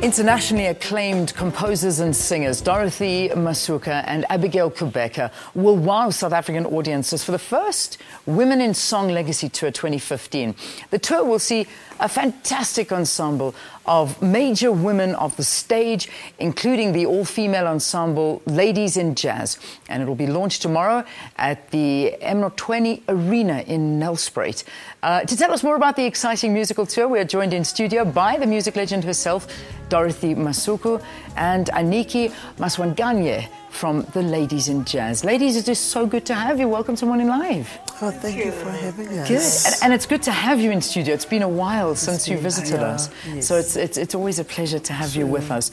Internationally acclaimed composers and singers Dorothy Masuka and Abigail Khubeka will wow South African audiences for the first Women in Song Legacy Tour 2015. The tour will see a fantastic ensemble of major women of the stage, including the all-female ensemble Ladies in Jazz. And it will be launched tomorrow at the Emnotweni Arena in Nelspruit. To tell us more about the exciting musical tour, we are joined in studio by the music legend herself, Dorothy Masuka, and Anikki Maswanganye from the Ladies in Jazz. Ladies, it is so good to have you. Welcome to Morning Live. Oh, thank you for having us. Good, and it's good to have you in studio. It's been a while since you visited us, so it's always a pleasure to have you with us.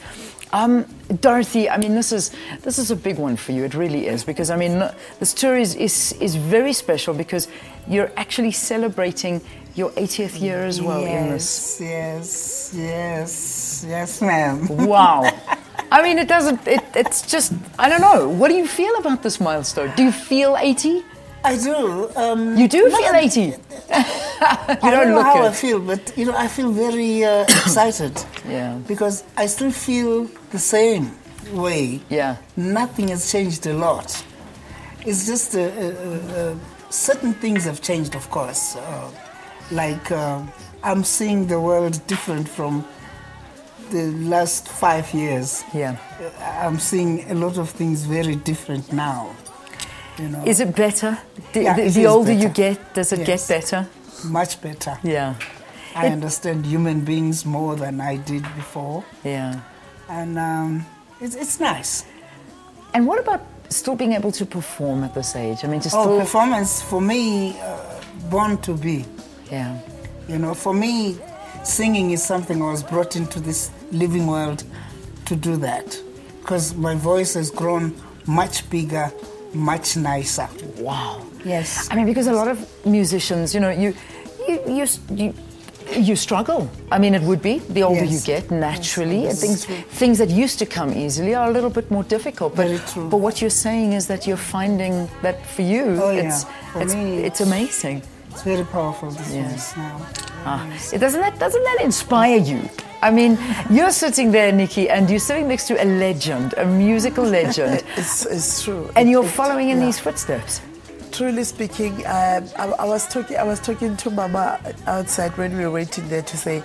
Dorothy, I mean, this is a big one for you. It really is, because I mean, this tour is very special because you're actually celebrating your 80th year as well in this. Yes, ma'am. Wow. I mean, it's just, I don't know. What do you feel about this milestone? Do you feel 80? I do. You do feel 80? I don't know how I feel, but you know, I feel very excited. Yeah. Because I still feel the same way. Yeah. Nothing has changed a lot. It's just certain things have changed, of course. Like I'm seeing the world different from the last 5 years. Yeah. I'm seeing a lot of things very different now. You know. Is it better? Yeah, the older better. you get, does it get better? Much better. Yeah. I understand human beings more than I did before. Yeah. And it's nice. And what about still being able to perform at this age? I mean, to still... performance, for me, born to be. Yeah. You know, for me, singing is something I was brought into this living world to do that. Because my voice has grown much bigger, much nicer. Wow. Yes. I mean, because a lot of musicians, you know, you struggle. I mean, it would be the older you get naturally, and things that used to come easily are a little bit more difficult. But very true. But what you're saying is that you're finding that for you, it's amazing. It's very powerful, this voice now. Doesn't that inspire you? I mean, you're sitting there, Nikki, and you're sitting next to a legend, a musical legend. It's true. And you're following in these footsteps. Truly speaking, I was talking to Mama outside when we were waiting there to say,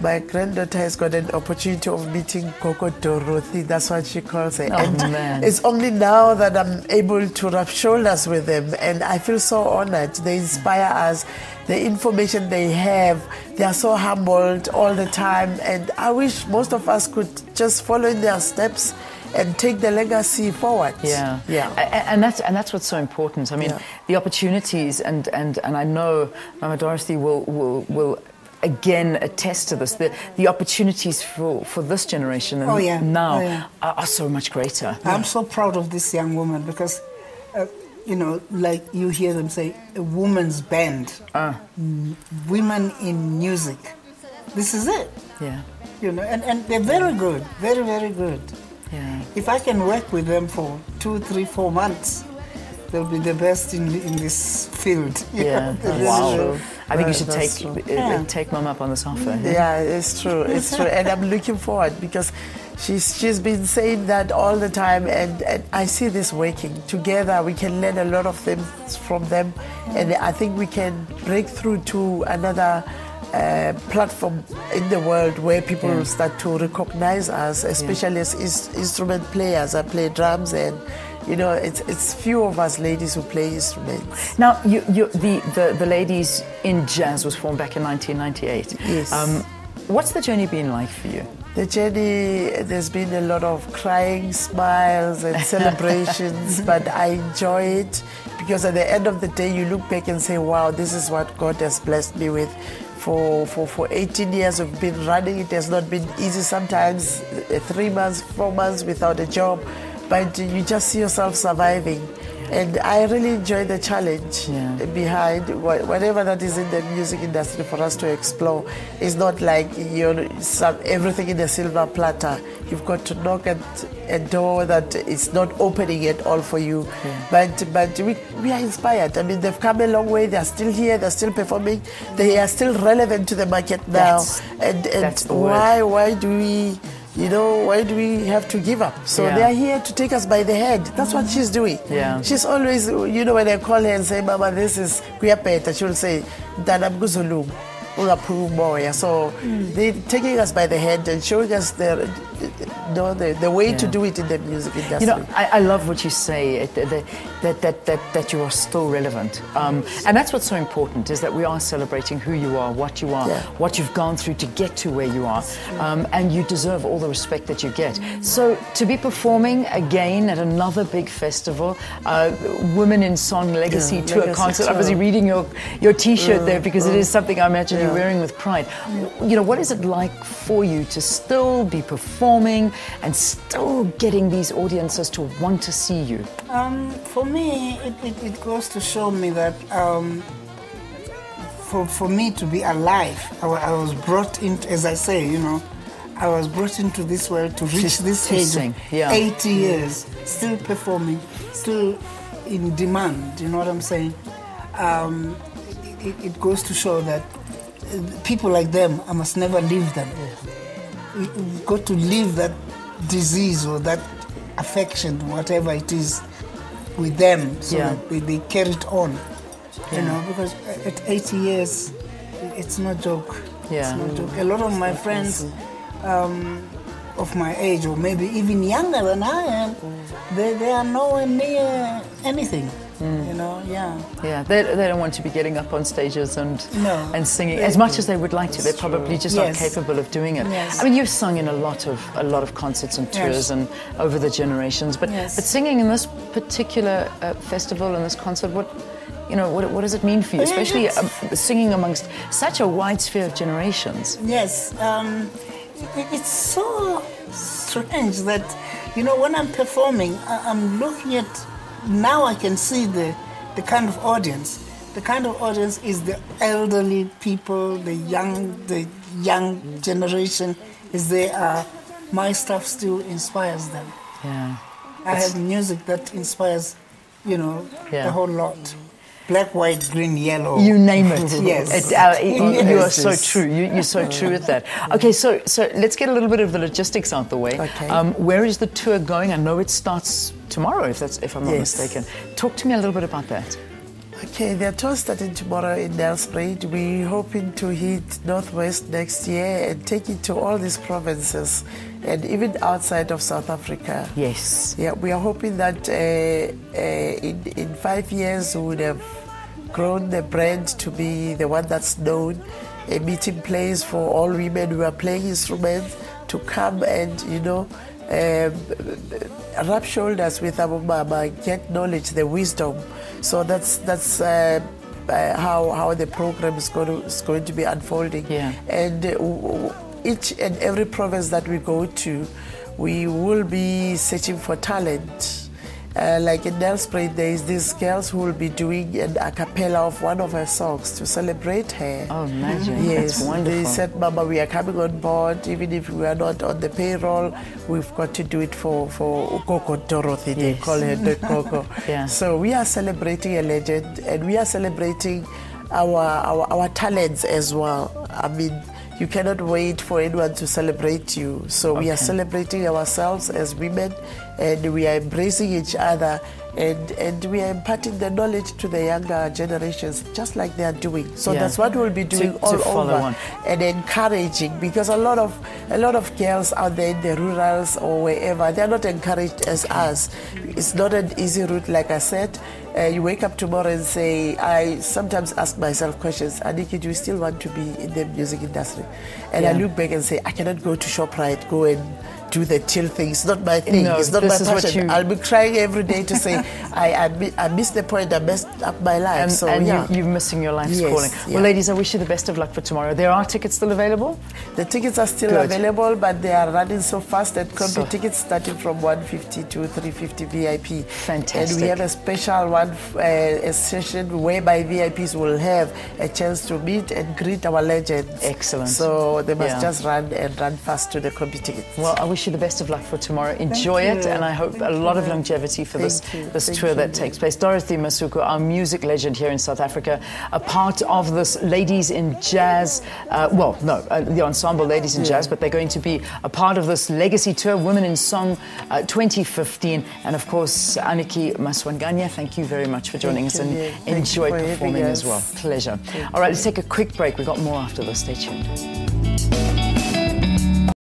my granddaughter has got an opportunity of meeting Coco Dorothy. That's what she calls her. Man. It's only now that I'm able to rub shoulders with them, and I feel so honored. They inspire us. The information they have, they are so humbled all the time, and I wish most of us could just follow in their steps and take the legacy forward. Yeah. And that's what's so important. I mean, the opportunities, and I know Mama Dorothy will again attest to this. The opportunities for this generation now are so much greater. I'm so proud of this young woman because, you know, like you hear them say, a woman's band, women in music. This is it. Yeah. You know, and they're very good, very, very good. Yeah. If I can work with them for 2, 3, 4 months, they'll be the best in this field. Yeah, wow. I think you should take Mom up on this offer. Yeah, it's true. It's true, and I'm looking forward because she's been saying that all the time, and I see this working together. We can learn a lot of things from them, and I think we can break through to another platform in the world where people start to recognize us, especially as instrument players. I play drums, and you know, it's few of us ladies who play instruments. Now, the Ladies in Jazz was formed back in 1998. Yes. What's the journey been like for you? The journey, there's been a lot of crying, smiles and celebrations, but I enjoy it because at the end of the day, you look back and say, wow, this is what God has blessed me with. For 18 years we've been running. It has not been easy sometimes, 3 months, 4 months without a job, but you just see yourself surviving. And I really enjoy the challenge behind whatever that is in the music industry for us to explore. It's not like everything in a silver platter. You've got to knock at a door that is not opening at all for you. But we are inspired. I mean, they've come a long way. They're still here. They're still performing. They are still relevant to the market now. And why do we you know, why do we have to give up? So they are here to take us by the hand. That's what she's doing. Yeah. She's always, you know, when I call her and say, Mama, this is kuyapeta, she'll say, Danam Guzulung. So they're taking us by the hand and showing us the way to do it in the music industry. You know, I love what you say, that you are still relevant. And that's what's so important, is that we are celebrating who you are, what you've gone through to get to where you are. And you deserve all the respect that you get. So to be performing again at another big festival, Women in Song Legacy Tour concert. I was reading your T-shirt there, because it is something I imagine you're wearing with pride. You know, what is it like for you to still be performing and still getting these audiences to want to see you? For me, it goes to show me that for me to be alive, I was brought in, as I say, you know, I was brought into this world to reach this age of 80 years, still performing, still in demand, you know what I'm saying? It goes to show that people like them, I must never leave them. You've got to leave that disease or that affection, whatever it is, with them, so that they carry it on. You know, because at 80 years, it's no joke. It's no joke. A lot of my friends of my age, or maybe even younger than I am, they are nowhere near anything. You know, they don't want to be getting up on stages and singing as much as they would like to. They're probably just not capable of doing it. I mean, you've sung in a lot of concerts and tours and over the generations, but singing in this particular festival and this concert, what does it mean for you, especially singing amongst such a wide sphere of generations? Yes, it's so strange that, you know, when I'm performing, I'm looking at. Now I can see the kind of audience. The kind of audience is the elderly people, the young generation. Is there? My stuff still inspires them. I have music that inspires, you know, the whole lot. Black, white, green, yellow. You name it. Yes. You are so true. You're so true at that. Okay, so let's get a little bit of the logistics out the way. Okay. Where is the tour going? I know it starts tomorrow, if I'm not mistaken. Talk to me a little bit about that. Okay, the tour starting tomorrow in Nelspruit. We're hoping to hit Northwest next year and take it to all these provinces and even outside of South Africa. Yes. Yeah, we are hoping that in 5 years we would have grown the brand to be the one that's known, a meeting place for all women who are playing instruments to come and, you know, rub shoulders with our mama, get knowledge, the wisdom. So that's how the program is going to be unfolding. And each and every province that we go to, we will be searching for talent. Like in Nelspruit, there is these girls who will be doing an a cappella of one of her songs to celebrate her. Oh, imagine. Yes, that's wonderful. They said, Mama, we are coming on board. Even if we are not on the payroll, we've got to do it for Coco Dorothy. They call her the Coco. So we are celebrating a legend, and we are celebrating our talents as well. I mean, you cannot wait for anyone to celebrate you. So we are celebrating ourselves as women, and we are embracing each other, and we are imparting the knowledge to the younger generations, just like they are doing. So that's what we'll be doing all over, and encouraging, because a lot of girls out there in the rurals or wherever, they're not encouraged as us. It's not an easy route, like I said. You wake up tomorrow and say, I sometimes ask myself questions, Anikki, do you still want to be in the music industry? And I look back and say, I cannot go to ShopRite, go and do the chill thing. It's not my thing. It's not my passion. I'll be crying every day to say, I missed the point, I messed up my life. And you're missing your life's calling. Well, ladies, I wish you the best of luck for tomorrow. There are tickets still available? The tickets are still available, but they are running so fast that combi tickets starting from 150 to 350 VIP. Fantastic. And we have a special one, a session whereby VIPs will have a chance to meet and greet our legends. Excellent. So they must just run fast to the combi tickets. Well, I wish wish you the best of luck for tomorrow. Enjoy it, and I hope a lot of longevity for this tour that takes place. Dorothy Masuka, our music legend here in South Africa, a part of this Ladies in Jazz, the ensemble Ladies in Jazz, but they're going to be a part of this legacy tour, Women in Song 2015. And of course, Anikki, Maswanganye, thank you very much for joining us, and enjoy performing as well. Pleasure. All right, let's take a quick break. We've got more after this. Stay tuned.